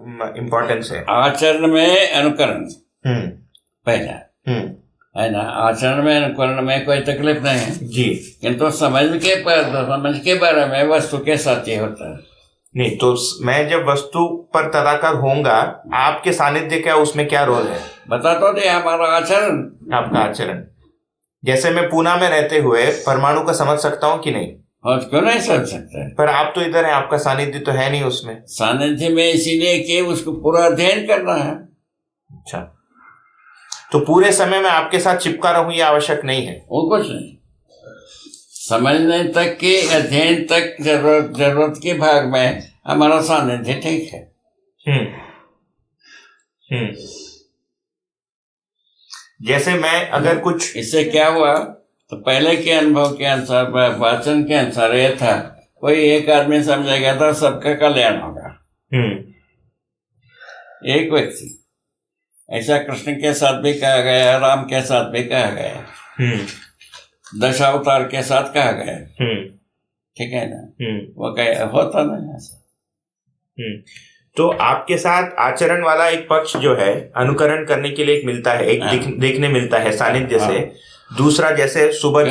Importance है? आचरण में अनुकरण पहला है ना। आचरण में अनुकरण में कोई तकलीफ नहीं है जी, किंतु समझ के बारे में वस्तु के साथ ये होता है। नहीं तो मैं जब वस्तु पर तदाकर होऊंगा, आपके सानिध्य का उसमें क्या रोल है? बता तो दे हमारा आचरण, आपका आचरण। जैसे मैं पूना में रहते हुए परमाणु को समझ सकता हूँ कि नहीं? और क्यों नहीं समझ सकता? पर आप तो इधर है, आपका सानिध्य तो है नहीं उसमें। सानिध्य में इसीलिए कि उसको पूरा अध्ययन करना है। अच्छा, तो पूरे समय में आपके साथ चिपका रहूं ये आवश्यक नहीं है? वो कुछ नहीं, समझने तक के अध्ययन तक जरूरत के भाग में हमारा सानिध्य ठीक है। जैसे मैं अगर कुछ, इससे क्या हुआ तो पहले के अनुभव के अनुसार, वाचन के अनुसार ये था, कोई एक आदमी समझेगा तो सबका कल्याण होगा। एक व्यक्ति, ऐसा कृष्ण के साथ भी कहा गया, राम के साथ भी कहा गया, दशावतार के साथ कहा गया, ठीक है ना। वो कह होता नहीं ऐसा। तो आपके साथ आचरण वाला एक पक्ष जो है अनुकरण करने के लिए एक मिलता है, एक देखने मिलता है सानिध्य से। दूसरा, जैसे सुबह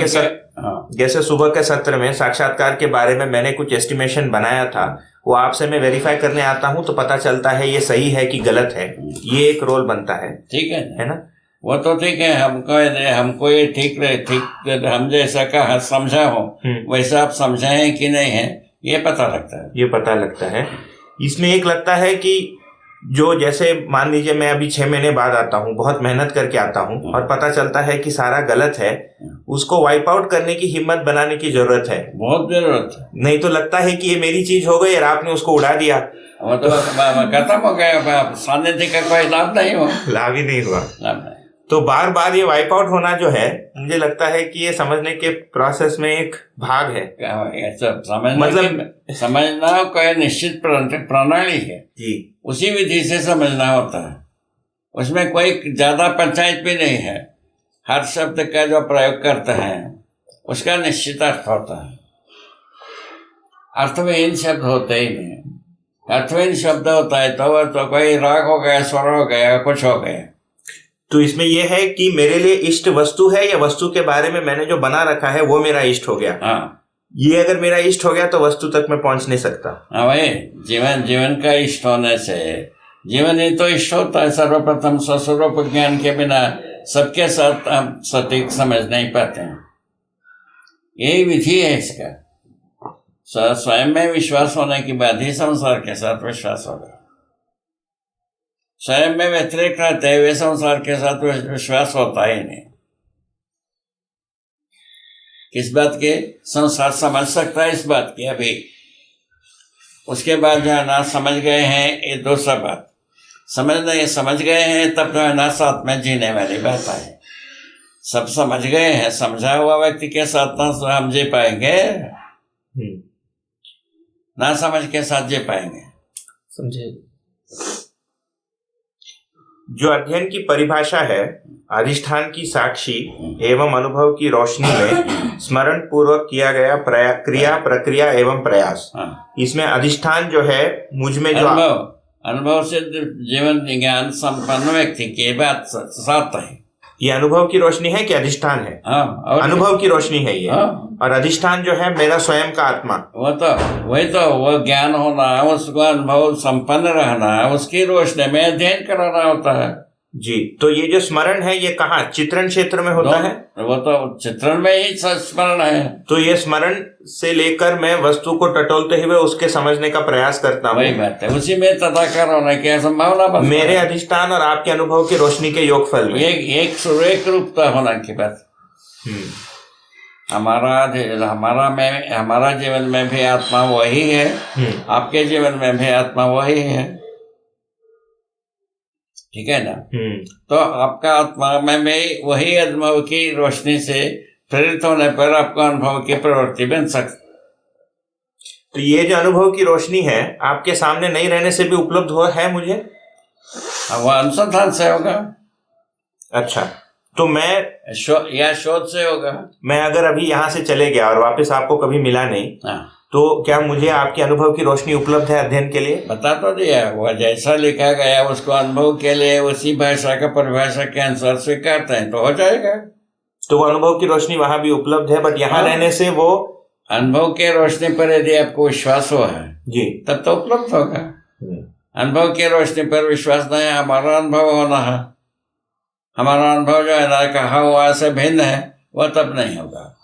के सत्र में साक्षात्कार के बारे में मैंने कुछ एस्टिमेशन बनाया था, वो आपसे मैं वेरीफाई करने आता हूँ तो पता चलता है ये सही है कि गलत है, ये एक रोल बनता है। ठीक है ना? वो तो ठीक है, हमको ये ठीक हम जैसा का समझा हो वैसा आप समझाए कि नहीं है ये पता लगता है। इसमें एक लगता है कि जो, जैसे मान लीजिए मैं अभी 6 महीने बाद आता हूँ, बहुत मेहनत करके आता हूँ और पता चलता है कि सारा गलत है, उसको वाइप आउट करने की हिम्मत बनाने की जरूरत है, बहुत जरूरत है। नहीं तो लगता है कि ये मेरी चीज हो गई और आपने उसको उड़ा दिया, मतलब खत्म हो गया, सानिध्य का कोई लाभ ही नहीं हुआ। तो बार बार ये वाइप आउट होना जो है, मुझे लगता है कि ये समझने के प्रोसेस में एक भाग है। समझना कोई निश्चित प्रणाली है जी, उसी विधि से समझना होता है, उसमें कोई ज्यादा पंचायत भी नहीं है। हर शब्द का जो प्रयोग करते हैं उसका निश्चित अर्थ होता है, अर्थविहीन शब्द होते ही नहीं। अर्थविहीन शब्द होता है तो कोई राग हो गया, स्वर हो गया, कुछ हो गया। तो इसमें यह है कि मेरे लिए इष्ट वस्तु है या वस्तु के बारे में मैंने जो बना रखा है वो मेरा इष्ट हो गया। ये अगर मेरा इष्ट हो गया तो वस्तु तक मैं पहुंच नहीं सकता। भाई, जीवन का इष्ट होने से जीवन ही तो इष्ट होता है। सर्वप्रथम स्वस्वरूप ज्ञान के बिना सबके साथ हम सटीक समझ नहीं पाते हैं। यही विधि है इसका। स्वयं में विश्वास होने के बाद ही संसार के साथ विश्वास होगा। स्वयं में व्यतिरेक रहते हुए संसार के साथ विश्वास होता ही नहीं। किस बात के? संसार समझ सकता है इस बात की अभी, उसके बाद जो है ना समझ गए हैं ये दूसरा बात। समझ गए हैं तब जो है ना साथ में जीने वाली बात है। सब समझ गए हैं, समझा हुआ व्यक्ति के साथ ना हम जी पाएंगे, ना समझ के साथ जी पाएंगे। समझे? जो अध्ययन की परिभाषा है, अधिष्ठान की साक्षी एवं अनुभव की रोशनी में स्मरण पूर्वक किया गया क्रिया, प्रक्रिया एवं प्रयास। इसमें अधिष्ठान जो है मुझ में जो अनुभव से जीवन ज्ञान संपन्न व्यक्ति के बात साथ है। ये अनुभव की रोशनी है कि अधिष्ठान है? अनुभव की रोशनी है ये। और अधिष्ठान जो है मेरा स्वयं का आत्मा, वो ज्ञान होना, उसको अनुभव संपन्न रहना, उसकी रोशनी में अध्ययन कराना होता है जी। तो ये जो स्मरण है ये कहाँ, चित्रण क्षेत्र में होता है? वो तो चित्रण में ही स्मरण है। तो ये स्मरण से लेकर मैं वस्तु को टटोलते हुए उसके समझने का प्रयास करता हूँ। वही बात है, उसी में तदाकार होने की संभावना मेरे अधिष्ठान और आपके अनुभव की रोशनी के योगफल में एक रूपता होना की बात। हमारा जीवन में भी आत्मा वही है, आपके जीवन में भी आत्मा वही है, ठीक है ना। तो आपका आत्मा में भी वही अनुभव की रोशनी से प्रेरित होने पर आपको अनुभव की प्रवृत्ति बन सकती। तो ये जो अनुभव की रोशनी है आपके सामने नहीं रहने से भी उपलब्ध हुआ है मुझे? वो अनुसंधान से होगा। अच्छा, तो मैं शोध से होगा। मैं अगर अभी यहाँ से चले गया और वापस आपको कभी मिला नहीं, तो क्या मुझे आपके अनुभव की रोशनी उपलब्ध है अध्ययन के लिए? बता तो दिया, वह जैसा लिखा गया उसको अनुभव के लिए उसी भाषा का परिभाषा के अनुसार स्वीकारते हैं तो हो जाएगा। तो वो अनुभव की रोशनी वहां भी उपलब्ध है, बट यहाँ रहने से वो अनुभव के रोशनी पर यदि आपको विश्वास हुआ है जी तब तो उपलब्ध होगा। अनुभव की रोशनी पर विश्वास नहीं, हमारा अनुभव होना है, हमारा अनुभव जो है ना कहा हुआ से भिन्न है, वह तब नहीं होगा।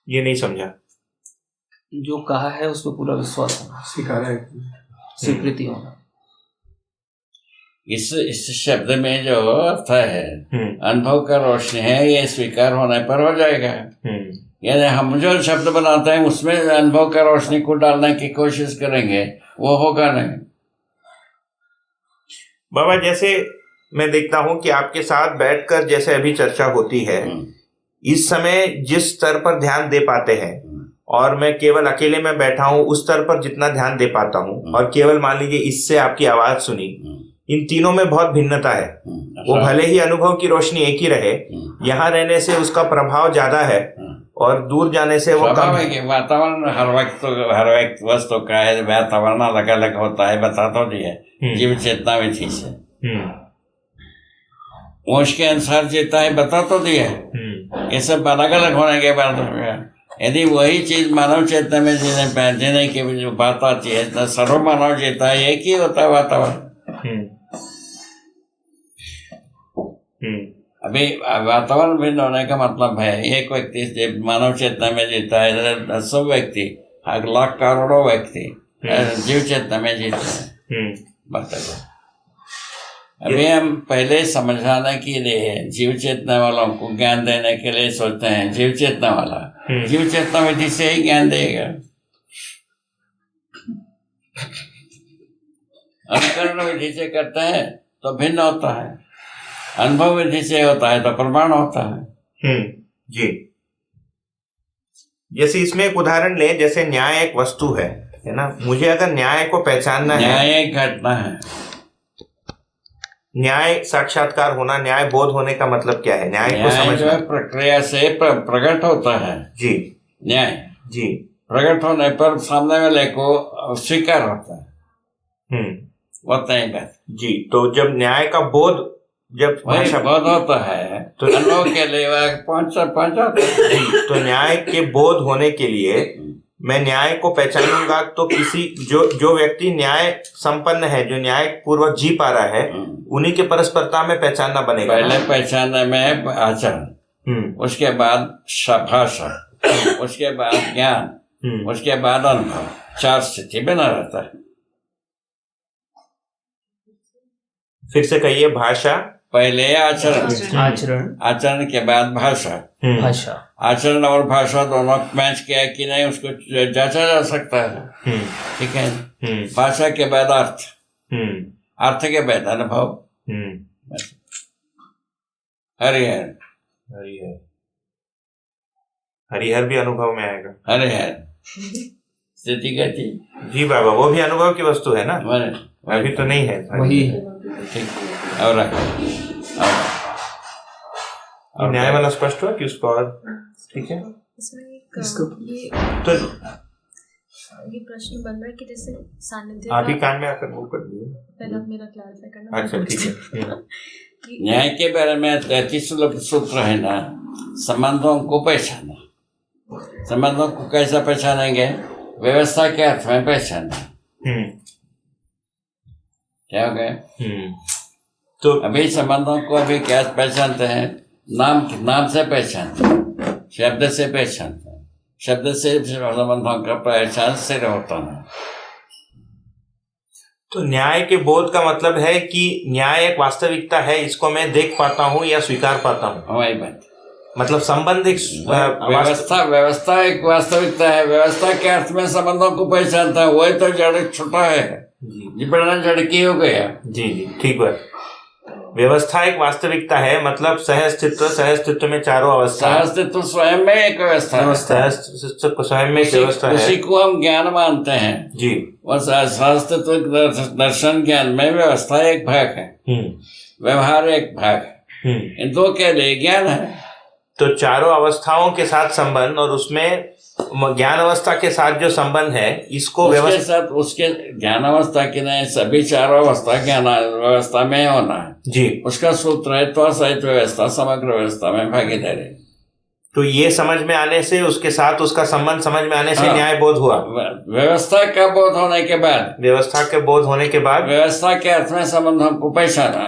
ये नहीं समझा। जो कहा है उस पर पूरा विश्वास होना, स्वीकार है, स्वीकृति होना। इस शब्द में जो अर्थ है अनुभव का रोशनी है, ये स्वीकार होने पर हो जाएगा। यानी हम जो शब्द बनाते हैं उसमें अनुभव का रोशनी को डालने की कोशिश करेंगे, वो होगा नहीं। बाबा, जैसे मैं देखता हूं कि आपके साथ बैठकर जैसे अभी चर्चा होती है, इस समय जिस स्तर पर ध्यान दे पाते हैं और मैं केवल अकेले में बैठा हूं उस स्तर पर जितना ध्यान दे पाता हूं, और केवल मान लीजिए इससे आपकी आवाज सुनी, इन तीनों में बहुत भिन्नता है। वो भले ही अनुभव की रोशनी एक ही रहे, यहाँ रहने से उसका प्रभाव ज्यादा है और दूर जाने से वो कम है। वातावरण हर वक्त वस्तु का है, वातावरण अलग अलग होता है, बता तो दिया जीव चेतना विधि से उसके अनुसार चेता है, बता तो दिया। ये सब अलग अलग होने के बाद यदि वही चीज मानव चेतना में जीने की जो बात आती है तो सर्व मानव चेता है, एक ही होता है वातावरण। अभी वातावरण भिन्न होने का मतलब है एक व्यक्ति मानव चेतना में जीता है, 100 व्यक्ति, लाख करोड़ों व्यक्ति जीव चेतना में जीते हैं। बताइए, अभी हम पहले समझाने के लिए जीव चेतना वालों को ज्ञान देने के लिए सोचते हैं, जीव चेतना वाला जीव चेतना विधि से ही ज्ञान देगा। अनुकरण विधि से करते हैं तो भिन्न होता है, अनुभव विधि से होता है तो प्रमाण होता है। जी, जैसे इसमें एक उदाहरण ले, जैसे न्याय एक वस्तु है ना, मुझे अगर न्याय को पहचानना है, न्याय एक घटना है, न्याय साक्षात्कार होना, न्याय बोध होने का मतलब क्या है? न्याय को समझना प्रक्रिया से प्रकट होता है। जी, न्याय जी प्रकट होने पर सामने वाले को स्वीकार होता है। होता है बात जी। तो जब न्याय का बोध जब बोध होता है तो अनुभव के लिए पहुंचा जी, तो न्याय के बोध होने के लिए मैं न्याय को पहचानूंगा तो किसी जो व्यक्ति न्याय संपन्न है, जो न्याय पूर्वक जी पा रहा है, उन्हीं के परस्परता में पहचानना बनेगा। पहले पहचानने में आचरण, उसके बाद भाषा, उसके बाद ज्ञान, उसके बाद अनुभव, 4 स्थिति बना रहता है। फिर से कहिए, भाषा पहले आचरण के बाद भाषा। आचरण और भाषा दोनों मैच किया कि नहीं उसको जांचा जा सकता है। ठीक है, भाषा के बाद अर्थ, अर्थ के बाद अनुभव। हरिहर भी अनुभव में आएगा। हरिहर स्थिति गति, जी बाबा, वो भी अनुभव की वस्तु है ना, अभी तो नहीं है, वही है। ठीक, और न्याय वाला स्पष्ट हुआ कि उसको और ठीक है। तो ये प्रश्न बन रहा है कि जैसे सानिध्य आप ही कान में आकर वो कर दिए, पहले आप मेरा क्लैरिफाई करना। अच्छा ठीक है। न्याय के बारे में 33 सूत्र है ना, संबंधों को पहचाना। संबंधों को कैसा पहचानेंगे? व्यवस्था के अर्थ में पहचाना। क्या हो गया? तो अभी संबंधों को अभी क्या पहचानते हैं? नाम से पहचानते हैं, शब्द से पहचानते हैं। शब्द से संबंधों का पहचान सिर होता है। तो न्याय के बोध का मतलब है कि न्याय एक वास्तविकता है, इसको मैं देख पाता हूँ या स्वीकार पाता हूँ। वही बात, मतलब संबंध एक व्यवस्था एक वास्तविकता है। व्यवस्था के अर्थ में संबंधों को पहचानता है, वही तो जड़ छुटा है जी, बड़ा जड़ की हो गया। जी जी, ठीक बात। व्यवस्था एक वास्तविकता है, मतलब सहअस्तित्व में चारों अवस्था, सहअस्तित्व स्वयं में एक व्यवस्था है, सहअस्तित्व स्वयं में एक व्यवस्था है, उसी को हम ज्ञान मानते हैं जी। और सहअस्तित्व दर्शन ज्ञान में व्यवस्था एक भाग है, व्यवहार एक भाग है, इन दो के लिए ज्ञान है। तो चारों अवस्थाओं के साथ संबंध और उसमें ज्ञान अवस्था के साथ जो संबंध है इसको उसके साथ उसके ज्ञान अवस्था की नहीं, सभी चारों अवस्था ज्ञान व्यवस्था में होना है जी। उसका सूत्र है तो सहित व्यवस्था समग्र व्यवस्था में भागीदारी। तो ये समझ में आने से, उसके साथ उसका संबंध समझ में आने से न्याय बोध हुआ। व्यवस्था का बोध होने के बाद, व्यवस्था के बोध होने के बाद व्यवस्था के अर्थ में संबंधों को पहचाना।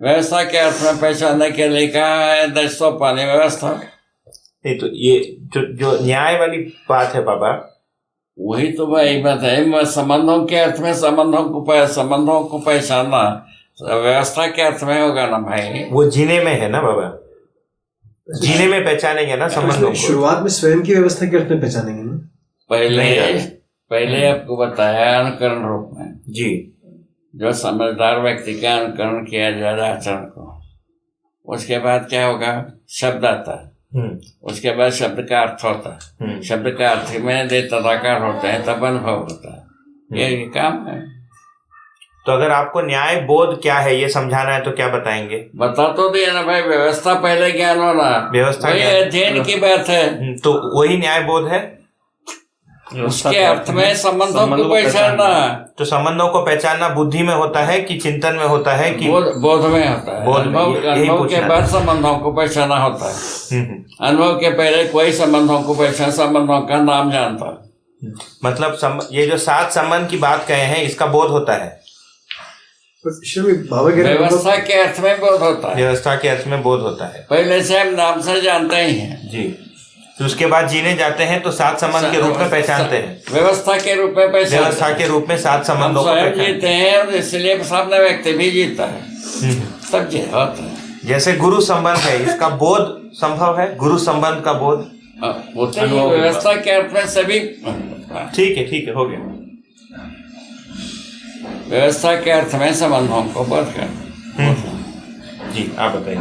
व्यवस्था के अर्थ में पहचानने के लिए कहा है दशोपानी व्यवस्था। नहीं तो ये जो न्याय वाली बात है बाबा, वही तो भाई बात है। संबंधों के अर्थ में संबंधों को पहचानना व्यवस्था के अर्थ में होगा ना भाई। वो जीने में है ना बाबा, जीने में पहचानेंगे ना संबंधों को। शुरुआत में स्वयं की व्यवस्था के अर्थ में पहचानेंगे ना। पहले आपको बताया अनुकरण रूप में जी, जो समझदार व्यक्ति का अनुकरण किया जाए आचरण को। उसके बाद क्या होगा, शब्द आता है। उसके बाद शब्द का अर्थ होता है। शब्द का अर्थ में दे तदाकार होते हैं, तब अनुभव होता है। ये काम है। तो अगर आपको न्याय बोध क्या है ये समझाना है तो क्या बताएंगे? बता तो दिया ना भाई, व्यवस्था पहले ज्ञान होना, व्यवस्था अध्ययन की बात है। तो वही न्याय बोध है। उसके अर्थ में संबंधों को पहचानना। तो संबंधों को पहचानना बुद्धि में होता है कि चिंतन में होता है कि बोध में होता है? अनुभव के बाद संबंधों को पहचाना होता है। अनुभव के पहले कोई संबंधों को पहचान, संबंधों का नाम जानता है। मतलब ये जो 7 संबंध की बात कहे हैं इसका बोध होता है। व्यवस्था के अर्थ में बोध होता है। व्यवस्था के अर्थ में बोध होता है। पहले से हम नाम से जानते ही हैं जी। तो उसके बाद जीने जाते हैं तो 7 संबंध के रूप में पहचानते हैं। व्यवस्था के रूप में पहचानते हैं। व्यवस्था के रूप में 7 संबंधों को जीते हैं और इसलिए सामने व्यक्ति भी जीता है। तब जी होता है। जैसे गुरु संबंध है, इसका बोध संभव है। गुरु संबंध का बोध व्यवस्था के अर्थ में सभी। ठीक है हो गया। व्यवस्था के अर्थ में संबंधों को बोध करना। जी आप बताइए।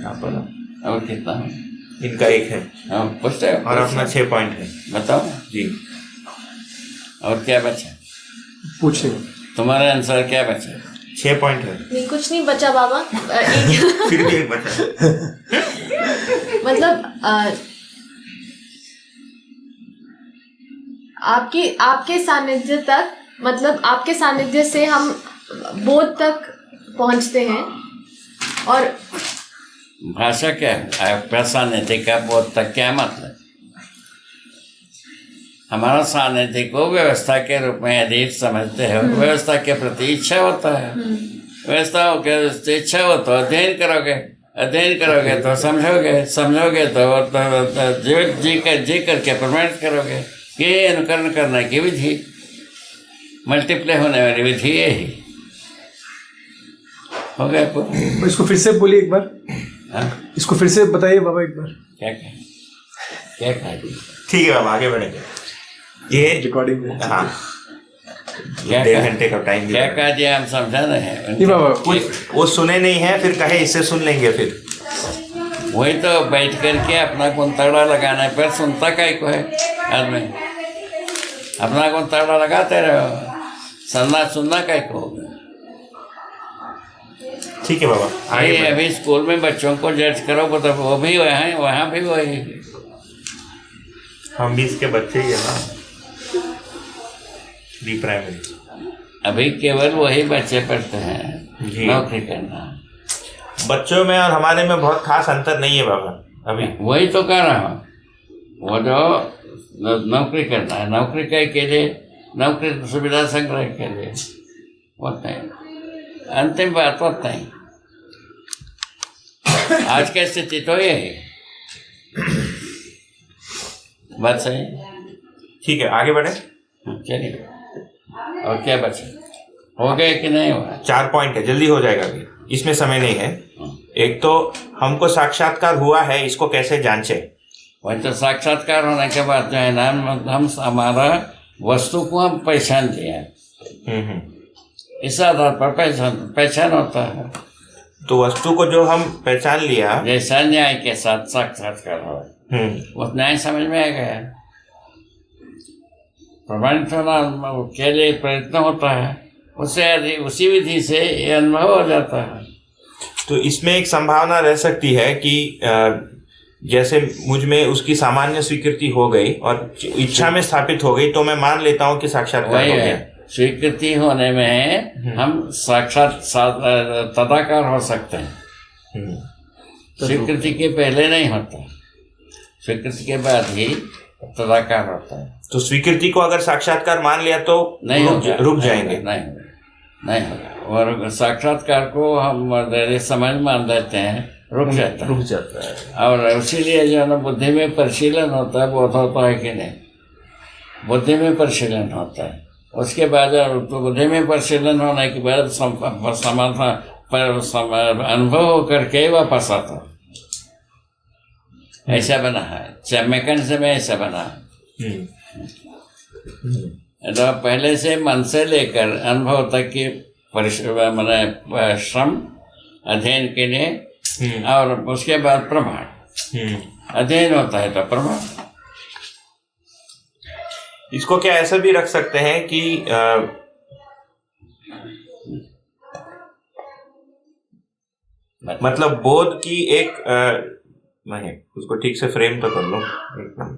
आप और कितना है? इनका 1 है पूछते और अपना 6 पॉइंट है। बताओ जी। और क्या बचा? पूछे तुम्हारा आंसर क्या बचा? 6 पॉइंट है। नहीं कुछ नहीं बचा बाबा। फिर भी 1 बचा। मतलब आपके सानिध्य तक, मतलब आपके सानिध्य से हम बोध तक पहुंचते हैं। और भाषा क्या है? आपका सानिध्य का बोध तक क्या मतलब? हमारा सानिध्य को व्यवस्था के रूप में यदि समझते हो, व्यवस्था के प्रति इच्छा होता है। व्यवस्था के इच्छा हो तो अध्ययन करोगे तो समझोगे तो जी करके प्रमाणित करोगे कि अनुकरण करने की विधि, मल्टीप्लाई होने वाली विधि यही हो गया। इसको फिर से बोलिए एक बार। इसको फिर से बताइए बाबा एक बार। क्या कहा? ठीक है बाबा आगे बढ़ेंगे। ये रिकॉर्डिंग में हाँ 1.5 घंटे का टाइम क्या कहा जी, हम समझा रहे हैं। नहीं बाबा वो सुने नहीं है, फिर कहे इससे सुन लेंगे। फिर वही तो बैठ करके अपना कुंतड़ा लगाने पर सुनता काय को है आदमी। अपना कुंतड़ा लगाते रहो, सुनना काय को होगा। ठीक है बाबा आगे अभी स्कूल में बच्चों को जज करो तो वो भी वहाँ भी वही। हम भी इसके बच्चे ही है ना, प्री प्राइमरी। अभी केवल वही बच्चे पढ़ते हैं नौकरी करना। बच्चों में और हमारे में बहुत खास अंतर नहीं है बाबा। अभी वही तो कह रहा हूँ, वो जो नौकरी करना है, नौकरी के लिए, नौकरी सुविधा संग्रह के लिए होता है। अंतिम बात होता है। आज की स्थिति तो ये है। बात सही। ठीक है आगे बढ़े। चलिए और क्या बचे? हो गए कि नहीं हुआ? 4 पॉइंट है, जल्दी हो जाएगा अभी, इसमें समय नहीं है। एक तो हमको साक्षात्कार हुआ है, इसको कैसे जांचे? वही तो साक्षात्कार होने के बाद जो है ना, हम हमारा वस्तु को हम पहचान लिया, इस आधार पर पहचान होता है। तो वस्तु को जो हम पहचान लिया, जैसा न्याय के साथ साक्षात्कार हो, वो न्याय समझ में आ गया, प्रमाणित होना के लिए प्रयत्न होता है, उससे उसी विधि से ये अनुभव हो जाता है। तो इसमें एक संभावना रह सकती है कि जैसे मुझ में उसकी सामान्य स्वीकृति हो गई और इच्छा में स्थापित हो गई, तो मैं मान लेता हूँ कि साक्षात्कार हो गया। स्वीकृति होने में हम साक्षात तदाकार हो सकते हैं। स्वीकृति के पहले नहीं होता, स्वीकृति के बाद ही तदाकार होता है। तो स्वीकृति को अगर साक्षात्कार मान लिया तो नहीं रुक जाएंगे। नहीं होगा। और साक्षात्कार को हम समझ मान लेते हैं, रुक जाता है। और इसीलिए जो है ना बुद्धि में परिशीलन होता है, बोध होता है कि नहीं, बुद्धि में परिशीलन होता है। उसके बाद तो बुद्धि में परिशीलन होने के बाद अनुभव होकर के वापस आता है। ऐसा बना है, मैकेनिज्म में ऐसा बना है। तो पहले से मन से लेकर अनुभव तक की मैंने श्रम अध्ययन के लिए, और उसके बाद प्रमाण अध्ययन होता है तो प्रमाण। इसको क्या ऐसा भी रख सकते हैं कि मतलब बोध की एक नहीं, उसको ठीक से फ्रेम तो कर लो एकदम।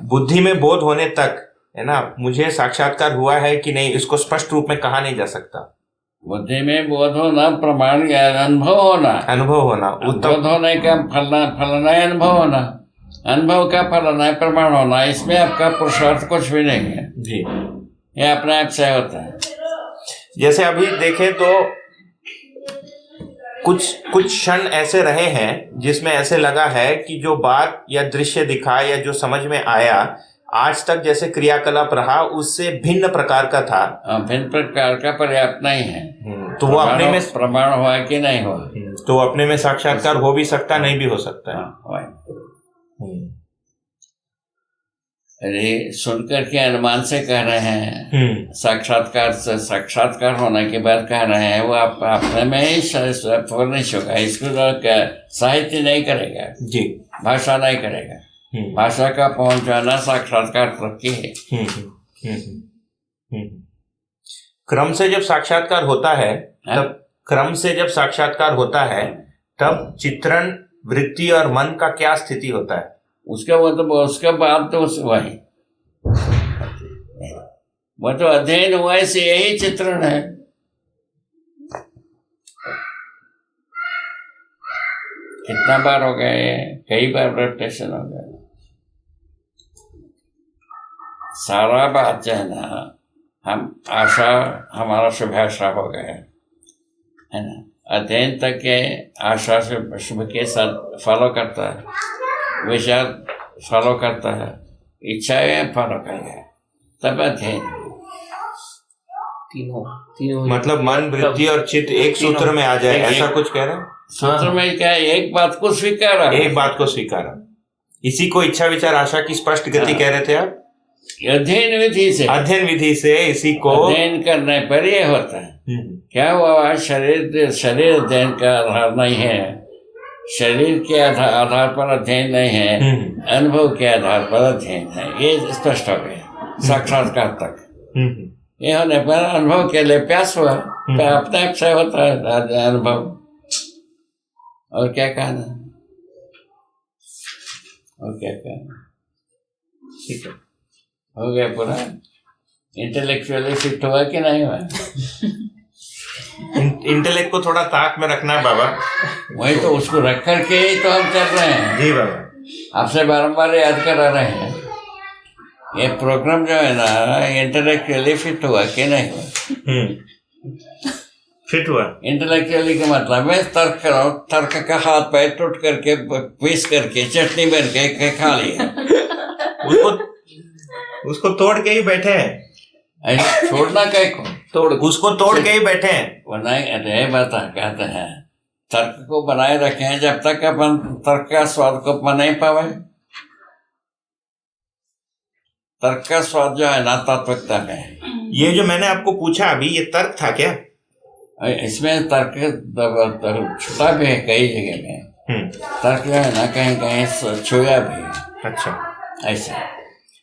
बुद्धि में बोध होने तक है ना, मुझे साक्षात्कार हुआ है कि नहीं, इसको स्पष्ट रूप में कहा नहीं जा सकता। बुद्धि में बोध होना, प्रमाण या अनुभव होना, बोध होने का फलना है, अनुभव होना, अनुभव का फलना है, प्रमाण होना। इसमें आपका पुरुषार्थ कुछ भी नहीं है जी, ये अपने आप से होता है। जैसे अभी देखें तो कुछ क्षण ऐसे रहे हैं जिसमें ऐसे लगा है कि जो बात या दृश्य दिखा या जो समझ में आया आज तक जैसे क्रियाकलाप रहा उससे भिन्न प्रकार का था। भिन्न प्रकार का पर्याप्त नहीं है। तो वो अपने में प्रमाण हुआ कि नहीं हुआ, तो अपने में साक्षात्कार हो भी सकता, नहीं भी हो सकता है। अरे सुनकर के अनुमान से कह रहे हैं, साक्षात्कार से साक्षात्कार होने के बाद कह रहे हैं, वो आप अपने में ही फर्निश होगा। इसको साहित्य नहीं करेगा जी, भाषा नहीं करेगा। भाषा का पहुंचाना साक्षात्कार तक की है। क्रम से जब साक्षात्कार होता है तब चित्रण, वृत्ति और मन का क्या स्थिति होता है? उसके बाद तो वही वो तो अध्ययन हुआ, से यही चित्रण है। कितना बार हो गए, कई बार रेपिटेशन हो गया। सारा बात जो है ना, हम आशा हमारा शुभ आशा हो गया है ना, अध्ययन तक के आशा से शुभ के साथ फॉलो करता है, विचार फॉलो करता है, इच्छाएं फॉलो करता है, तब अध्ययन। तीनों मतलब मन, वृत्ति और चित्त एक सूत्र में आ जाए, ऐसा कुछ कह रहे हैं? सूत्र में क्या, एक बात को स्वीकारा, एक बात को स्वीकारा, इसी को इच्छा विचार आशा की स्पष्ट गति कह रहे थे आप। अध्ययन विधि से इसी को अध्ययन करने पर ये होता है। क्या हुआ, शरीर अध्ययन का आधार नहीं है, शरीर के आधार पर अध्ययन नहीं है, अनुभव के आधार पर अध्ययन है। ये स्पष्ट हो गया साक्षात्कार तक। ये होने पर अनुभव के लिए प्यास हुआ, अपने आप से होता है अनुभव। और क्या कहना, ठीक है, हो गया पूरा। इंटेलेक्चुअली फिट हुआ कि नहीं हुआ? इंटेलेक्ट को थोड़ा ताक में रखना है बाबा। वही तो, उसको रख करके ही तो हम चल रहे हैं। जी बाबा, आपसे बारंबार याद करा रहे हैं। ये प्रोग्राम जो है ना, इंटेलेक्चुअली फिट हुआ कि नहीं हुआ? फिट हुआ। इंटेलेक्चुअली का मतलब है तर्क करो, तर्क का हाथ पैर टूट करके पीस करके चटनी बन के खा लिया। उसको तोड़ के ही बैठे हैं। छोड़ना कह को उसको तोड़ के ही बैठे हैं। वो नहीं, अरे बता कहते हैं तर्क को बनाए रखें जब तक अपन तर्क का स्वाद को पा नहीं पावे। तर्क का स्वाद जो है ना तात्विकता में। ये जो मैंने आपको पूछा अभी, ये तर्क था क्या? इसमें तर्क छुटा भी है कई जगह में। तर्क जो है ना कहीं कहीं छुआ भी है। अच्छा, ऐसा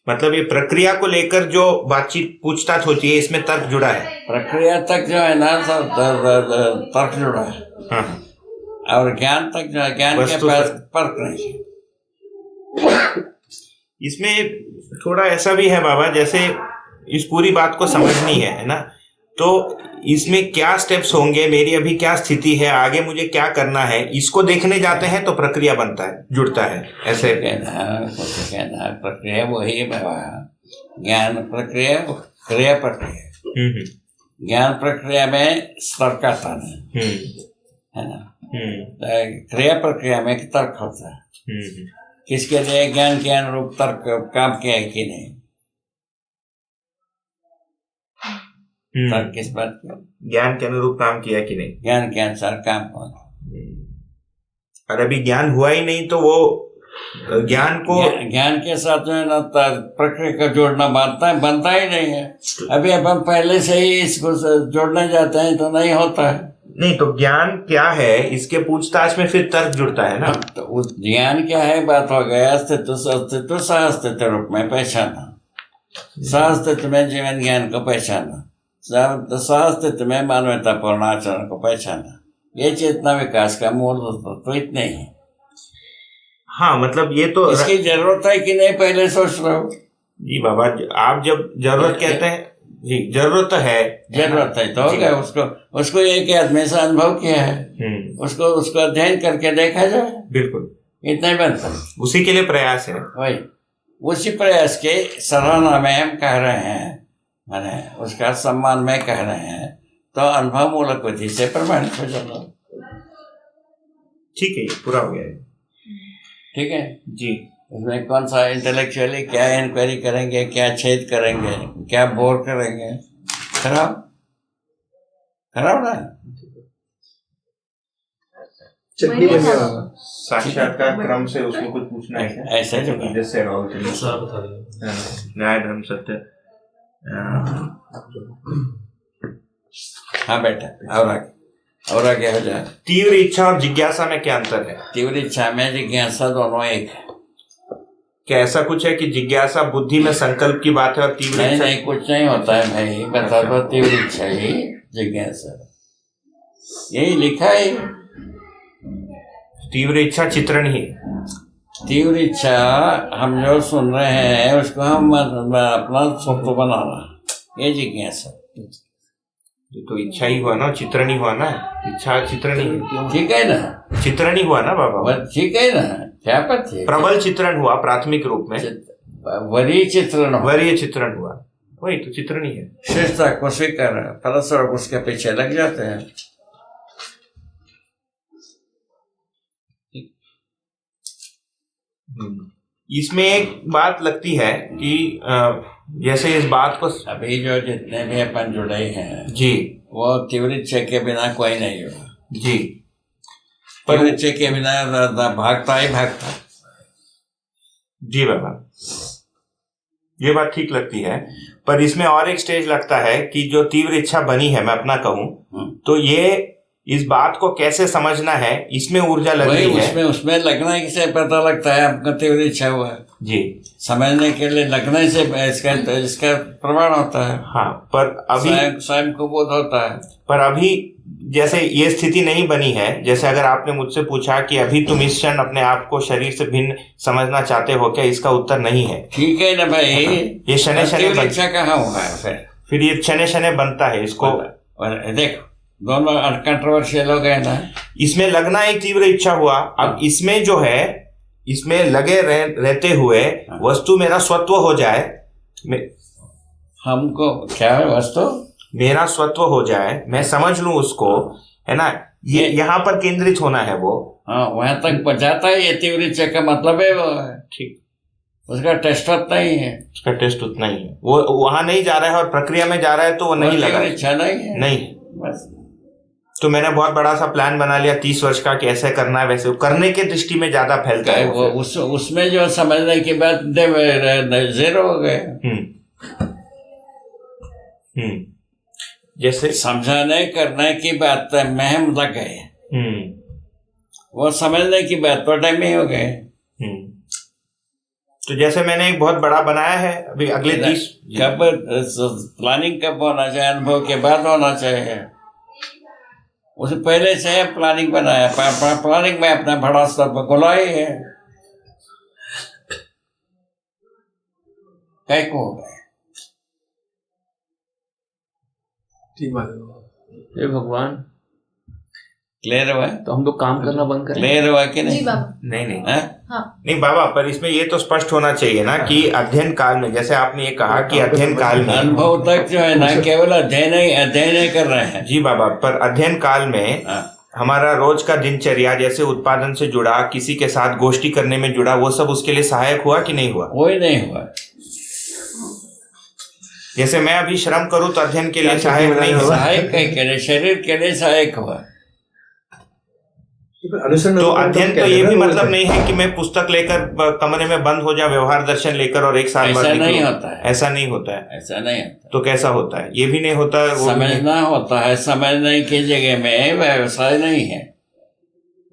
मतलब ये प्रक्रिया को लेकर जो बातचीत पूछताछ होती है, इसमें तर्क जुड़ा है। प्रक्रिया तक जो है ना तर्क जुड़ा है। हाँ। और ज्ञान तक जो है, ज्ञान के पास फर्क नहीं। इसमें थोड़ा ऐसा भी है बाबा, जैसे इस पूरी बात को समझनी है ना, तो इसमें क्या स्टेप्स होंगे, मेरी अभी क्या स्थिति है, आगे मुझे क्या करना है, इसको देखने जाते हैं तो प्रक्रिया बनता है, जुड़ता है। ऐसे कहना प्रक्रिया वही है बाबा, ज्ञान प्रक्रिया, क्रिया प्रक्रिया। ज्ञान प्रक्रिया में तर्क आता है ना, क्रिया प्रक्रिया में तर्क होता है। किसके लिए ज्ञान के अनुरूप तर्क काम किया है कि नहीं, तर्क किस बात का, ज्ञान के अनुरूप काम किया कि नहीं, ज्ञान के अनुसार काम कौन। और अभी ज्ञान हुआ ही नहीं तो वो ज्ञान को ज्ञान के साथ में ना प्रक्रिया का जोड़ना बनता ही नहीं है। अभी अब हम पहले से ही इसको जोड़ने जाते हैं तो नहीं होता है। नहीं तो ज्ञान क्या है इसके पूछताछ में फिर तर्क जुड़ता है ना। तो उस ज्ञान क्या है, बात हो गया अस्तित्व अस्तित्व सह-अस्तित्व रूप में पहचाना, सह-अस्तित्व में जीवन ज्ञान को पहचाना, सह-अस्तित्व में मानवतापूर्ण आचरण को पहचाना, ये चेतना विकास का मूल तो इतने ही है। हाँ मतलब ये तो इसकी जरूरत है कि नहीं पहले सोच रहो जी बाबा। आप जब जरूरत कहते हैं जी, जरूरत है, जरूरत है तो हो गया। उसको एक आदमी से अनुभव किया है, उसको अध्ययन करके देखा जाए, बिल्कुल इतना ही बनता है। उसी के लिए प्रयास है, वही उसी प्रयास के सराहना में हम कह रहे हैं, माने उसका सम्मान में कह रहे हैं, तो अनुभव मूलक विधि से प्रमाणित हो जाता। ठीक है, ये पूरा हो गया है। ठीक है जी। इसमें कौन सा इंटेलेक्चुअली क्या इंक्वायरी करेंगे, क्या छेद करेंगे, क्या बोर करेंगे, खराब ना चटनी बन गया बाबा। साक्षात्कार क्रम से उसमें कुछ पूछना है क्या? ऐसा जो जैसे न्याय धर्म सत्य। हाँ बेटा, और आगे हो जाए। तीव्र इच्छा और जिज्ञासा में क्या अंतर है? तीव्र इच्छा में जिज्ञासा दोनों एक है। क्या ऐसा कुछ है कि जिज्ञासा बुद्धि में संकल्प की बात है और तीव्र इच्छा? नहीं, कुछ नहीं होता है भाई, बता दो। तीव्र इच्छा ही जिज्ञासा, यही लिखा है। तीव्र इच्छा चित्रण ही। तीव्र इच्छा हम जो सुन रहे हैं उसको हम अपना स्वत्व बनाना, ये जिज्ञासा। तो इच्छा ही हुआ ना, चित्रण ही हुआ ना, इच्छा चित्रण ही। ठीक है ना, चित्रण ही हुआ ना बाबा। ठीक है ना, क्या पता है, प्रबल चित्रण हुआ प्राथमिक रूप में, वरीय चित्रण, वरीय चित्रण हुआ, वही तो चित्रण ही है। श्रेष्ठता को स्वीकार, परस्पर उसके पीछे लग जाते हैं। इसमें एक बात लगती है कि जैसे इस बात को अभी जो जितने भी अपन जुड़े हैं जी, वो तीव्र इच्छा के बिना कोई नहीं होगा जी। पर इच्छा के बिना भागता ही भागता। जी बाबा, ये बात ठीक लगती है, पर इसमें और एक स्टेज लगता है कि जो तीव्र इच्छा बनी है, मैं अपना कहूं तो ये इस बात को कैसे समझना है, इसमें ऊर्जा लगी है। उसमें लगना से पता लगता है आपका तीव्र इच्छा हुआ है जी। समझने के लिए लगने से इसका प्रमाण होता है। हाँ, पर अभी स्वयं को बोध होता है। पर अभी जैसे ये स्थिति नहीं बनी है, जैसे अगर आपने मुझसे पूछा कि अभी तुम इस क्षण अपने आप को शरीर से भिन्न समझना चाहते हो क्या, इसका उत्तर नहीं है। ठीक है ना भाई, ये शने शने इच्छा कहाँ हुआ है फिर ये क्षणे क्षणे बनता है इसको। देखो दोनों कंट्रोवर्शियल हो गए ना। इसमें लगना एक तीव्र इच्छा हुआ, अब इसमें जो है, इसमें लगे रहते हुए वस्तु मेरा स्वत्व हो जाए, हमको क्या है वस्तु मेरा स्वत्व हो जाए, मैं समझ लूं उसको, है ना, ये यहाँ पर केंद्रित होना है वो। हाँ, वहां तक पहुंचाता है ये तीव्र इच्छा का मतलब है वो है। ठीक, उसका टेस्ट उतना ही है, उसका टेस्ट उतना ही है, वो वहां नहीं जा रहा है और प्रक्रिया में जा रहा है तो वो नहीं लगा, इच्छा नहीं है, नहीं बस। तो मैंने बहुत बड़ा सा प्लान बना लिया 30 वर्ष का, कैसे करना है, वैसे करने के दृष्टि में ज्यादा फैलता है वो। उसमें जो समझने की बात जीरो हो गए। जैसे समझाने करने की बात में हम लग गए, वो समझने की बात तो टाइम ही हो गए। तो जैसे मैंने एक बहुत बड़ा बनाया है, अभी अगले 30 कब प्लानिंग कब होना चाहिए, अनुभव के बाद होना चाहिए। उसे पहले से प्लानिंग बनाया, प्लानिंग में अपना बड़ा स्तर पर गोलाई है, कैको हो गए। ठीक बात है। हे भगवान, क्लियर हुआ? तो हम लोग काम करना बंद करें? क्लियर हुआ कि नहीं? जी बाबा। नहीं हाँ? नहीं बाबा, पर इसमें ये तो स्पष्ट होना चाहिए ना कि अध्ययन काल में, जैसे आपने ये कहा कि अध्ययन काल में अनुभव तक जो है ना, केवल अध्ययन ही कर रहे हैं। जी बाबा, पर अध्ययन काल में हमारा रोज का दिनचर्या जैसे उत्पादन से जुड़ा, किसी के साथ गोष्ठी करने में जुड़ा, वो सब उसके लिए सहायक हुआ कि नहीं हुआ? कोई नहीं हुआ। जैसे मैं अभी श्रम करूं तो अध्ययन के लिए सहायक नहीं हुआ। सहायक के लिए, शरीर के लिए सहायक हुआ। तो अध्ययन तो ये भी मतलब नहीं है कि मैं पुस्तक लेकर कमरे में बंद हो जाऊं, व्यवहार दर्शन लेकर और एक साल बाद ऐसा नहीं होता है। ऐसा नहीं होता है। ऐसा नहीं होता। तो कैसा होता है? ये भी नहीं होता। समझना होता है। समझने की जगह में व्यवसाय नहीं है,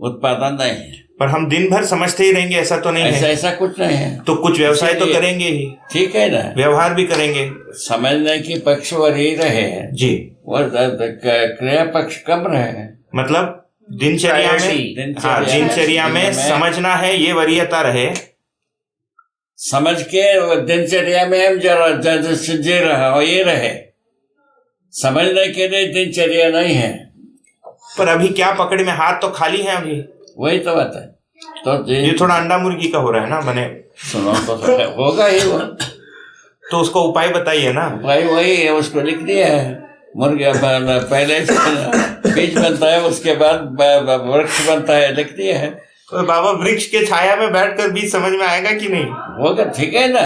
उत्पादन नहीं है। पर हम दिन भर समझते ही रहेंगे ऐसा तो नहीं है। ऐसा कुछ नहीं है। तो कुछ व्यवसाय तो करेंगे ही, ठीक है ना, व्यवहार भी करेंगे। समझने की पक्ष वही रहे जी, और क्रिया पक्ष कम रहे। मतलब दिनचर्या में समझना है, ये वरीयता रहे। समझ के दिनचर्या में हम जरा जी रहा हो, ये रहे। समझने के लिए दिनचर्या नहीं है। पर अभी क्या पकड़ में, हाथ तो खाली है अभी। वही तो बात है। तो ये थोड़ा अंडा मुर्गी का हो रहा है ना, मैंने सुनो तो होगा ही वो। तो उसको उपाय बताइए ना। उपाय वही है, उसको लिख दिया है। मुर्गा पहले बीज बनता है, उसके बाद वृक्ष बनता है, लिख दिया है। तो बाबा, वृक्ष के छाया में बैठकर बीज समझ में आएगा कि नहीं? होगा, ठीक है ना।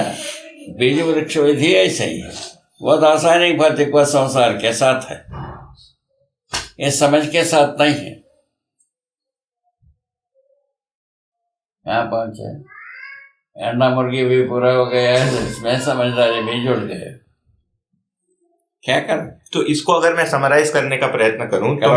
बीज वृक्ष विधि ऐसा ही है, बहुत रासायनिक भौतिक व संसार के साथ है, ये समझ के साथ नहीं है। यहाँ पहुंचे, अंडा मुर्गी भी पूरा हो गया है, इसमें समझदारी भी जुड़ गए। क्या करें? तो इसको अगर मैं समराइज करने का प्रयत्न करूं तो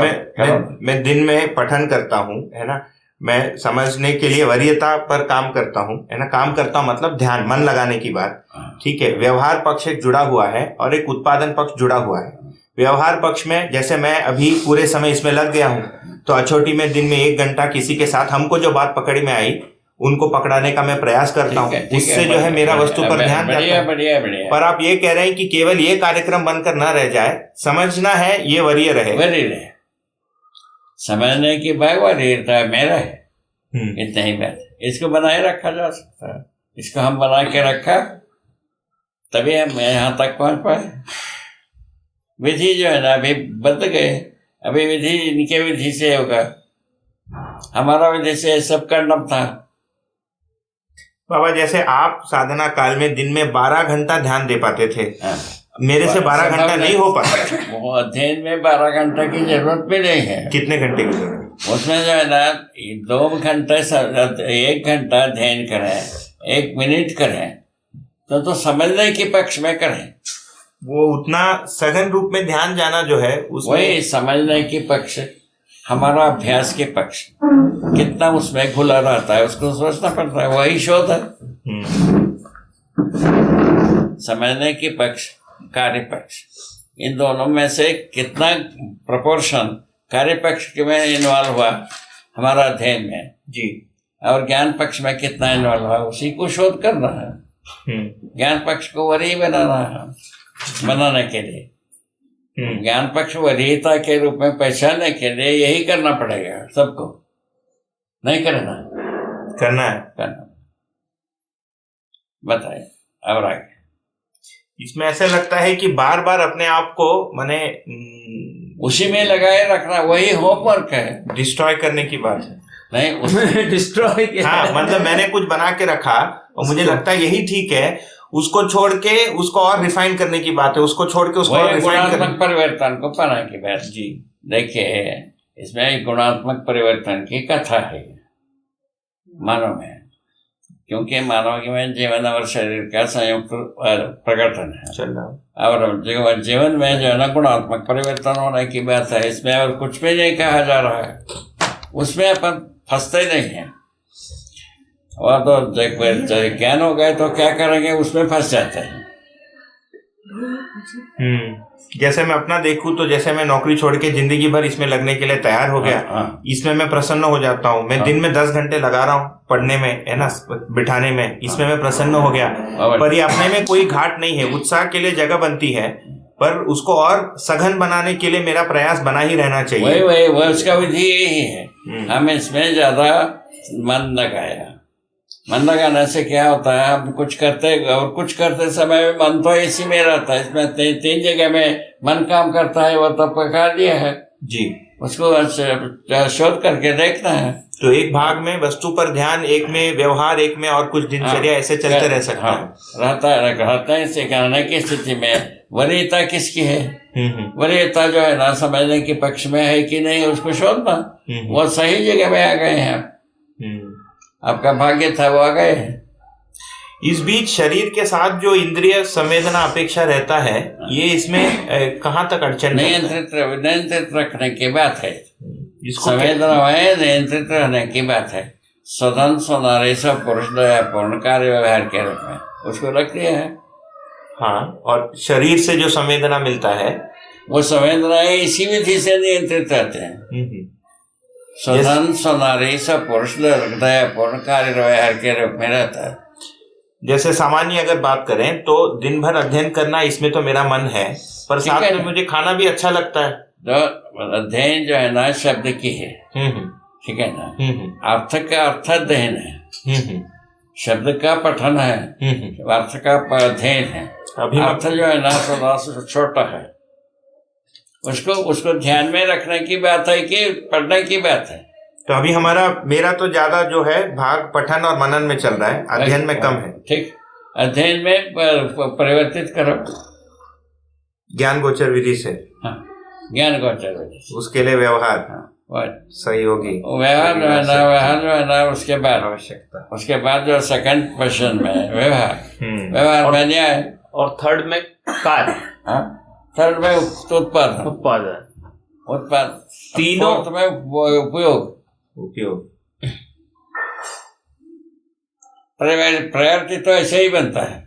मैं दिन में पठन करता हूं, है ना। मैं समझने के लिए वरीयता पर काम करता हूं, है ना। काम करता हूं मतलब ध्यान, मन लगाने की बात, ठीक है। व्यवहार पक्ष एक जुड़ा हुआ है और एक उत्पादन पक्ष जुड़ा हुआ है। व्यवहार पक्ष में जैसे मैं अभी पूरे समय इसमें लग गया हूं, तो अछोटी में दिन में 1 घंटा किसी के साथ हमको जो बात पकड़ी में आई उनको पकड़ाने का मैं प्रयास करता हूँ। उससे जो है मेरा वस्तु पर ध्यान जाता है। बढ़िया। पर आप ये कह रहे हैं कि केवल ये कार्यक्रम बनकर न रह जाए, समझना है, ये वरीय रहे। समझने की वरीयता मेरा है, इतना ही बात। इसको बनाए रखा जा सकता है, इसको हम बना के रखा तभी हम यहाँ तक पहुंच पाए। विधि जो है ना अभी बदल गए, अभी विधि इनके विधि से होगा, हमारा विधि से सब करना था। बाबा, जैसे आप साधना काल में दिन में 12 घंटा ध्यान दे पाते थे, मेरे से 12 घंटा नहीं हो पाता। वो अध्ययन में 12 घंटा की जरूरत भी नहीं है। कितने घंटे की जरूरत? उसमें जो है ना 2 घंटे, 1 घंटा अध्ययन करें, 1 मिनट करें, तो समझने के पक्ष में करें। वो उतना सघन रूप में ध्यान जाना जो है उसमें, वही समझने के पक्ष, हमारा अभ्यास के पक्ष कितना उसमें खुला रहता है, उसको सोचना पड़ता है। वही शोध है। समझने के पक्ष, कार्य पक्ष, इन दोनों में से कितना प्रोपोर्शन कार्य पक्ष में इन्वॉल्व हुआ हमारा अध्ययन में जी, और ज्ञान पक्ष में कितना इन्वॉल्व हुआ, उसी को शोध करना है। ज्ञान पक्ष को वरीय बनाना है, बनाने के लिए ज्ञान पक्ष वरीयता के रूप में पहचानने के लिए यही करना पड़ेगा सबको। नहीं करना है। बताइए अब आगे। इसमें ऐसा लगता है कि बार बार अपने आप को माने उसी में लगाए रखना, वही होमवर्क है। डिस्ट्रॉय करने की बात है नहीं, उसमें डिस्ट्रॉय। हाँ, मतलब मैंने कुछ बना के रखा और मुझे लगता है यही ठीक है, उसको छोड़ के उसको और रिफाइन करने की बात है, उसको छोड़ के उसको और रिफाइन करने, परिवर्तन को पाना की बात जी। देखिए, इसमें गुणात्मक परिवर्तन की कथा है मानव में, क्योंकि मानव में जीवन और शरीर का संयुक्त प्रकटन है, और जीवन में जो है ना गुणात्मक परिवर्तन होने की बात है। इसमें और कुछ भी नहीं कहा जा रहा है, उसमें अपन फंसते नहीं है। और तो ज्ञान हो गए तो क्या करेंगे, उसमें फंस जाते हैं। जैसे मैं अपना देखूं तो जैसे मैं नौकरी छोड़ के जिंदगी भर इसमें लगने के लिए तैयार हो गया, इसमें मैं प्रसन्न हो जाता हूँ। मैं दिन में 10 घंटे लगा रहा हूँ पढ़ने में, है ना, बिठाने में, इसमें मैं प्रसन्न हो गया। पर ये अपने में कोई घाट नहीं है, उत्साह के लिए जगह बनती है, पर उसको और सघन बनाने के लिए मेरा प्रयास बना ही रहना चाहिए। वही उसका विधि यही है। हम इसमें ज्यादा मन लगाया, मन लगाने से क्या होता है, हम कुछ करते और कुछ करते समय में मन तो इसी में रहता है। इसमें तीन जगह में मन काम करता है, वो तो पकड़ लिया है जी, उसको शोध करके देखना है। तो एक भाग में वस्तु पर ध्यान, एक में व्यवहार, एक में और कुछ दिनचर्या, ऐसे चलते रह सकता है। रहता है इसे कहने की स्थिति में वरीयता किसकी है, वरीयता जो है ना समझने के पक्ष में है कि नहीं, उसको शोधना। वो सही जगह में आ गए हैं, आपका भाग्य था, वो आ गए हैं। इस बीच शरीर के साथ जो इंद्रिय संवेदना अपेक्षा रहता है, ये इसमें कहाँ तक अड़चन? नियंत्रित रखने की बात है, संवेदना है नियंत्रित रहने की बात है। सदन सोनारी सब पुरुष दयापूर्ण कार्य व्यवहार के रूप में उसको रख दिया है। हाँ, और शरीर से जो संवेदना मिलता है, वो संवेदनाएं इसी विधि से नियंत्रित रहते हैं। सदन सोनारी सब पुरुष दयापूर्ण कार्य व्यवहार के रूप में रहता है। जैसे सामान्य अगर बात करें तो दिन भर अध्ययन करना, इसमें तो मेरा मन है, पर साथ में मुझे खाना भी अच्छा लगता है। तो अध्ययन जो है ना शब्द की है, ठीक है ना, अर्थ का अर्थ अध्ययन है, शब्द का पठन है, अर्थ का अध्ययन है। अर्थ जो है ना थोड़ा छोटा है, उसको ध्यान में रखने की बात है कि पढ़ने की बात है। तो अभी मेरा तो ज्यादा जो है भाग पठन और मनन में चल रहा है, अध्ययन में कम है। ठीक, अध्ययन में परिवर्तित करो ज्ञान गोचर विधि से। हाँ, ज्ञान गोचर विधि, उसके लिए व्यवहार सही होगी। व्यवहार जो है ना उसके बाद आवश्यकता, उसके बाद जो सेकंड क्वेश्चन में व्यवहार में न्याय, और थर्ड में कार्य, थर्ड में उत्पाद, तीनों में उपयोग। प्रायोरिटी तो ऐसे ही बनता है।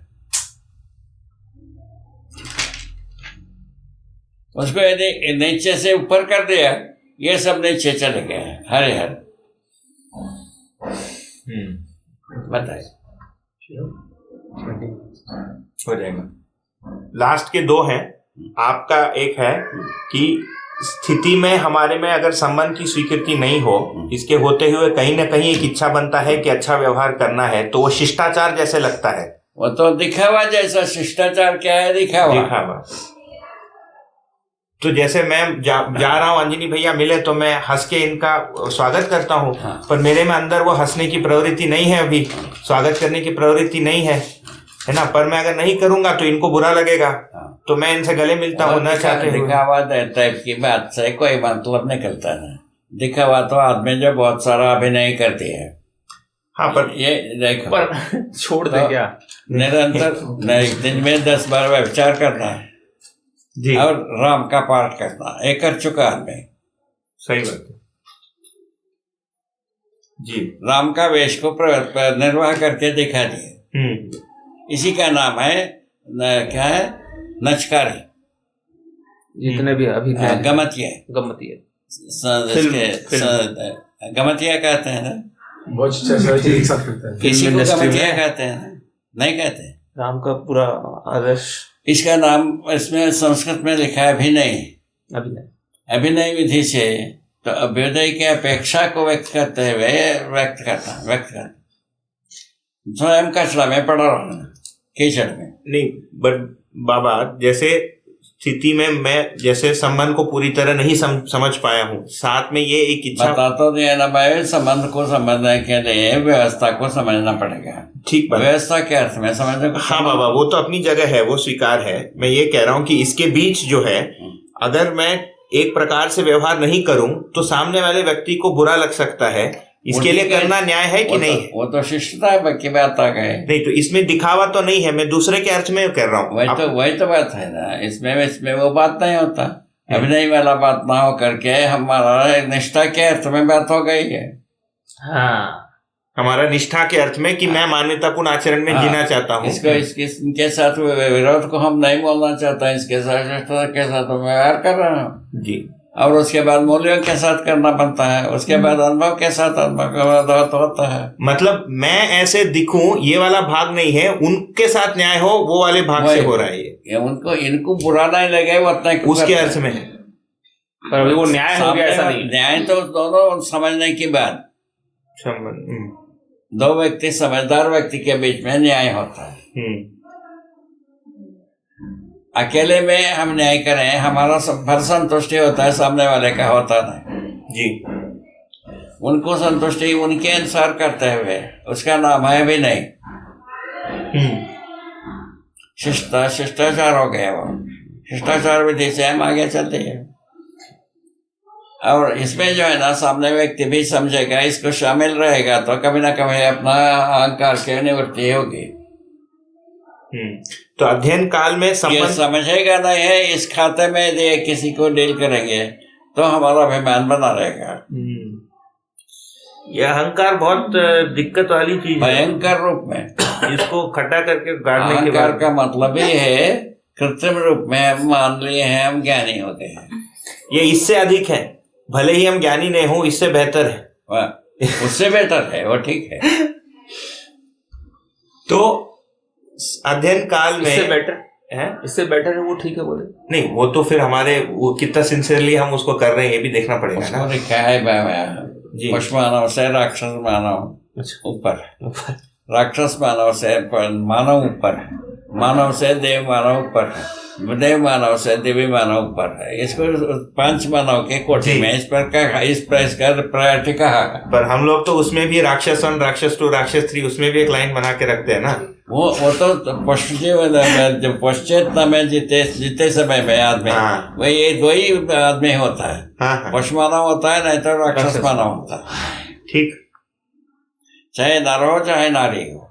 उसको यदि नीचे से ऊपर कर दिया, ये सब नीचे चले गए हैं, हर बताइए, हो जाएगा। लास्ट के 2 हैं। आपका एक है कि स्थिति में हमारे में अगर संबंध की स्वीकृति नहीं हो, इसके होते हुए कहीं ना कहीं एक इच्छा बनता है कि अच्छा व्यवहार करना है, तो वो शिष्टाचार जैसे लगता है। वो तो दिखावा जैसा, शिष्टाचार क्या है? दिखावा। तो जैसे मैं जा रहा हूँ, अंजनी भैया मिले तो मैं हंस के इनका स्वागत करता हूँ, पर मेरे में अंदर वो हंसने की प्रवृत्ति नहीं है, अभी स्वागत करने की प्रवृत्ति नहीं है ना। पर मैं अगर नहीं करूंगा तो इनको बुरा लगेगा, तो मैं इनसे गले मिलता हूँ न चाहते हुए। दिखावा टाइप की बात से कोई मतलब नहीं करता है। दिखावा तो आदमी जो बहुत सारा अभिनय करती है। हाँ, पर ये देखो, पर छोड़ दे क्या, निरंतर दिन में 10 बार विचार करना है जी, और राम का पाठ करना, एक कर चुका आदमी। सही बात है जी। राम का वेश को निर्वाह करके दिखा दिए। इसी का नाम है क्या है? नचकारी, जितने भी अभी गमतिया गमतिया कहते हैं ना, एक साथ करते हैं। किसी को गमतिया कहते हैं ना, नहीं कहते। राम का पूरा आदर्श, इसका नाम इसमें संस्कृत में लिखा है अभिनय विधि से। तो अभ्युदय की अपेक्षा को व्यक्त करते हुए व्यक्त करता स्वयं कचरा में पड़ा रहना, कीचड़ में नहीं। बट बाबा, जैसे स्थिति में मैं जैसे संबंध को पूरी तरह नहीं समझ पाया हूँ, साथ में ये एक इच्छा बता तो दिया ना भाई, संबंध को समझने के लिए व्यवस्था को समझना पड़ेगा। ठीक, व्यवस्था के अर्थ में समझने को। हाँ बाबा, वो तो अपनी जगह है, वो स्वीकार है। मैं ये कह रहा हूँ कि इसके बीच जो है, अगर मैं एक प्रकार से व्यवहार नहीं करूं तो सामने वाले व्यक्ति को बुरा लग सकता है, इसके लिए करना न्याय है कि नहीं है? वो तो शिष्टता की बात आ गए। नहीं, तो इसमें दिखावा तो नहीं है, मैं दूसरे के अर्थ में कह रहा हूँ। वही तो बात है ना, इसमें वो बात नहीं होता। अभिनय वाला बात ना हो करके हमारा निष्ठा के अर्थ में बात हो गई है। हाँ, हमारा निष्ठा के अर्थ में कि मैं मान्यतापूर्ण आचरण में जीना चाहता हूँ। इनके साथ विरोध को हम नहीं बोलना चाहता, इसके साथ निष्ठा के साथ व्यवहार कर रहा हूँ जी। और उसके बाद मूल्यों के साथ करना बनता है, उसके बाद अनुभव के साथ अनुभव होता है। मतलब मैं ऐसे दिखूं ये वाला भाग नहीं है, उनके साथ न्याय हो वो वाले भाग से हो रहा है ये उनको इनको बुरा नहीं लगे वो उतना उसके अर्थ में है। पर अभी वो न्याय हो गया, ऐसा नहीं। न्याय तो दोनों समझने की बात, दो व्यक्ति समझदार व्यक्ति के बीच में न्याय होता है। अकेले में हम न्याय करें हमारा भर संतुष्टि होता है, सामने वाले का होता नहीं जी। उनको संतुष्टि उनके अनुसार करते हुए उसका नाम है भी नहीं। शिष्टाचार हो गया, वो शिष्टाचार विधि से हम आगे चलते हैं। और इसमें जो है ना सामने व्यक्ति भी समझेगा, इसको शामिल रहेगा तो कभी ना कभी अपना अहंकार की निवृत्ति होगी। तो अध्ययन काल में समझेगा नहीं है, इस खाते में यदि किसी को डील करेंगे तो हमारा अभिमान बना रहेगा। यह अहंकार बहुत दिक्कत वाली चीज है, भयंकर रूप में इसको खट्टा करके गाड़ने के अहंकार बाद का मतलब ही है कृत्रिम रूप में हम मान लिए हैं हम ज्ञानी हो गए हैं। ये इससे अधिक है, भले ही हम ज्ञानी नहीं हो, इससे बेहतर है, उससे बेहतर है, वो ठीक है। तो अध्ययन काल में इससे बेटर है वो ठीक है बोले नहीं, वो तो फिर हमारे वो कितना सिंसियरली हम उसको कर रहे हैं ये भी देखना पड़ेगा ना। क्या है पशु मानव से राक्षस मानव ऊपर, राक्षस मानव से मानव ऊपर है, मानव से देव मानव ऊपर है, देव मानव से देवी मानव ऊपर है। इसको 5 मानव के कोटि में इस पर का प्रायोरिटी कहा। पर हम लोग तो उसमें भी राक्षस 1, राक्षस 2, राक्षस 3 उसमें भी एक लाइन बना के रखते हैं ना। वो तो पश्चेतना में जीते समय में आदमी वही ये 2 ही आदमी होता है। पशु मानव होता है नहीं तो राक्षस मानव होता है। ठीक, चाहे नर हो चाहे नारी हो।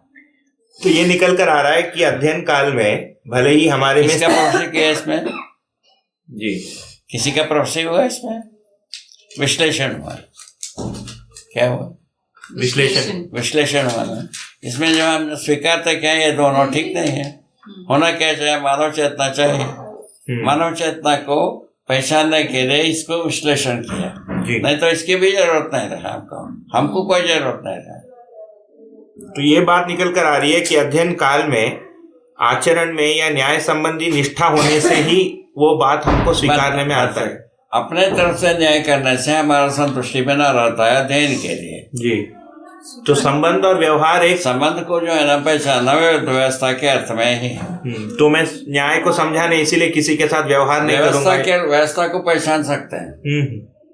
तो ये निकल कर आ रहा है कि अध्ययन काल में भले ही हमारे में किसका प्रोफेसर किया इसमें जी, किसी का प्रोफेसर हुआ इसमें, विश्लेषण हुआ। क्या हुआ? विश्लेषण हुआ ना। इसमें जो हम स्वीकारते क्या ये दोनों ठीक नहीं है। होना क्या चाहिए, मानव चेतना चाहिए। मानव चेतना को पहचानने के लिए इसको विश्लेषण किया, नहीं तो इसकी भी जरूरत नहीं रहा हमको कोई जरूरत नहीं रहा। तो ये बात निकल कर आ रही है कि अध्ययन काल में आचरण में या न्याय संबंधी निष्ठा होने से ही वो बात हमको स्वीकारने में आता है। अपने तरफ से न्याय करने से हमारा संतुष्टि बना रहता है अध्ययन के लिए जी। तो संबंध और व्यवहार एक संबंध को जो है ना पहचानना व्यवस्था के अर्थ में ही है। तो मैं न्याय को समझा नहीं, इसीलिए किसी के साथ व्यवहार नहीं करूंगा। व्यवस्था को पहचान सकते हैं।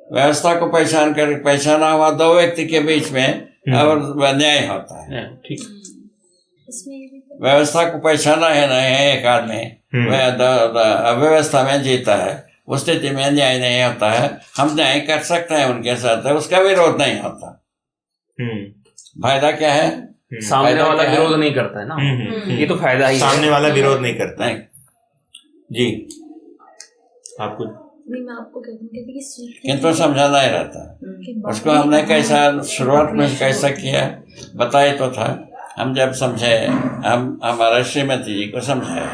व्यवस्था को पहचाना हुआ 2 व्यक्ति के बीच में और न्याय होता है। ठीक, व्यवस्था को पहचाना है नहीं है एक आदमी अव्यवस्था में जीता है, उस स्थिति में न्याय नहीं होता है। हम न्याय कर सकते हैं उनके साथ, उसका विरोध नहीं होता। फायदा क्या है? सामने वाला विरोध नहीं करता है ना, ये तो फायदा ही। सामने वाला विरोध नहीं करता है जी। आपको मैं आपको किंतु समझाना ही रहता। उसको हमने कैसा शुरुआत में कैसा किया बताए तो था। हम जब समझे, हम हमारा श्रीमती जी को समझाए,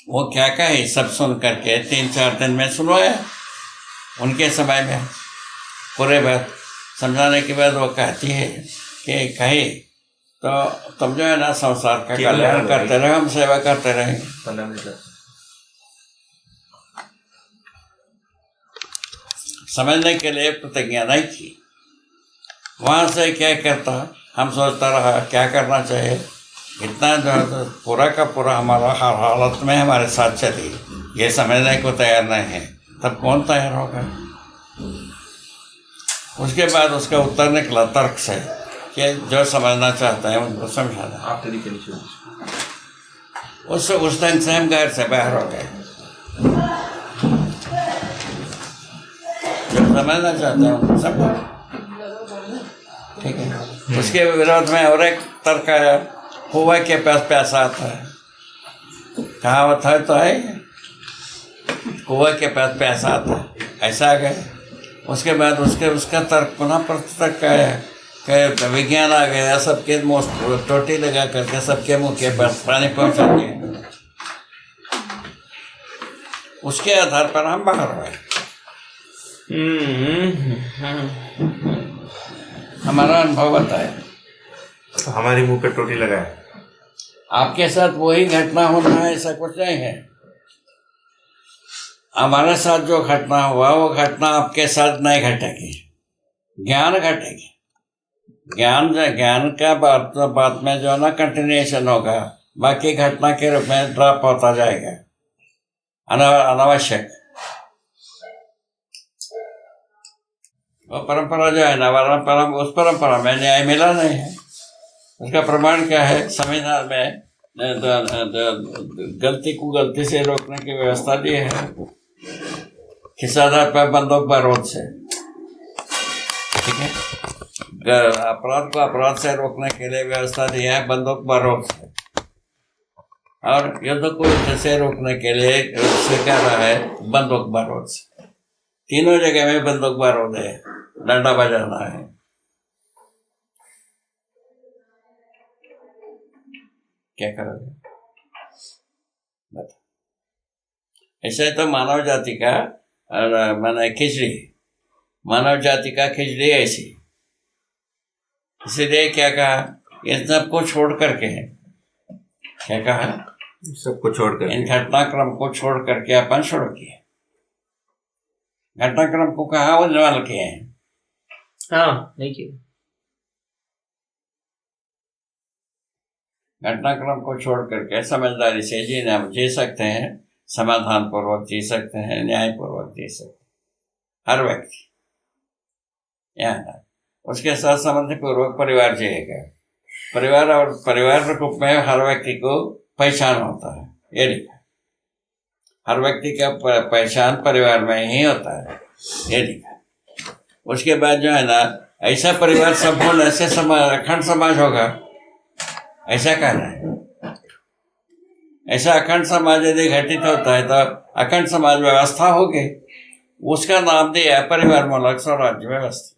वो क्या कहे सब सुन करके 3-4 दिन में सुनवाया। उनके समय में पूरे बात समझाने के बाद वो कहती है कि कहे तो तुम जो है ना संसार का कल्याण करते रहे, हम सेवा करते रहेंगे। समझने के लिए प्रतिज्ञा नहीं की। वहाँ से क्या करता, हम सोचता रहा क्या करना चाहिए। इतना जो पूरा का पूरा हमारा हर हालत में हमारे साथ चली, ये समझने को तैयार नहीं है, तब कौन तैयार होगा? उसके बाद उसका उत्तर निकला तर्क से कि जो समझना चाहते हैं उनको समझाना। आप तरीके नीचे उस टाइम से हम घर से बाहर हो गए। जो समझना चाहते हैं उनको समझो, ठीक है। उसके विरोध में और एक तर्क आया, हुआ के पास पैसा आता है। कहावत है तो है, कुआ के पास पैसा आता है, ऐसा आ गया। उसके बाद उसका तर्क पुनः प्रतितर्क आया, विज्ञान आ गया, सबके मुंह टोटी लगा करके सबके मुंह के पास पानी पहुंचा दिया, उसके आधार पर हम बाहर हुए। हमारा अनुभव बताया, हमारे मुंह पे टोटी लगाए। आपके साथ वही घटना होना है ऐसा कुछ नहीं है। हमारे साथ जो घटना हुआ वो घटना आपके साथ नहीं घटेगी, ज्ञान घटेगी। ज्ञान का बात में जो है ना कंटिन्यूएशन होगा, बाकी घटना के रूप में ड्रॉप होता जाएगा अनावश्यक। वो परंपरा जो है ना, उस परंपरा में न्याय मिला नहीं है। उसका प्रमाण क्या है? संविधान में गलती को गलती से रोकने की व्यवस्था दी है, किस आधार पर? बंदूक बारूद से, ठीक है। अपराध को अपराध से रोकने के लिए व्यवस्था दी है बंदूक बारूद से, और युद्ध को युद्ध से रोकने के लिए क्या रहा है? बंदूक बारूद से। तीनों जगह में बंदूक बारूद है, डंडा बजाना है। क्या करोगे? बता। ऐसे तो मानव जाति का माना खिचड़ी, मानव जाति का खिचड़ी ऐसी। इसलिए क्या कहा? इन सबको छोड़ करके, क्या कहा? सबको छोड़ कर, इन घटनाक्रम को छोड़ करके अपन शुरू किए। घटनाक्रम को कहा वो निर्माण किए हैं। हाँ, नहीं किया। घटनाक्रम को छोड़ करके समझदारी से जी सकते हैं, समाधान पूर्वक जी सकते हैं, न्याय पूर्वक जी सकते हैं हर व्यक्ति। यहाँ उसके साथ संबंध पूर्वक परिवार जिएगा। परिवार और परिवार रूप में हर व्यक्ति को पहचान होता है, ये लिखा। हर व्यक्ति का पहचान परिवार में ही होता है, ये लिखा। उसके बाद जो है ना, ऐसा परिवार संपूर्ण ऐसे अखंड समाज होगा, ऐसा कहना है। ऐसा अखंड समाज यदि घटित होता है तो अखंड समाज व्यवस्था होगी, उसका नाम दिया है परिवार मूलक स्वराज्य व्यवस्था।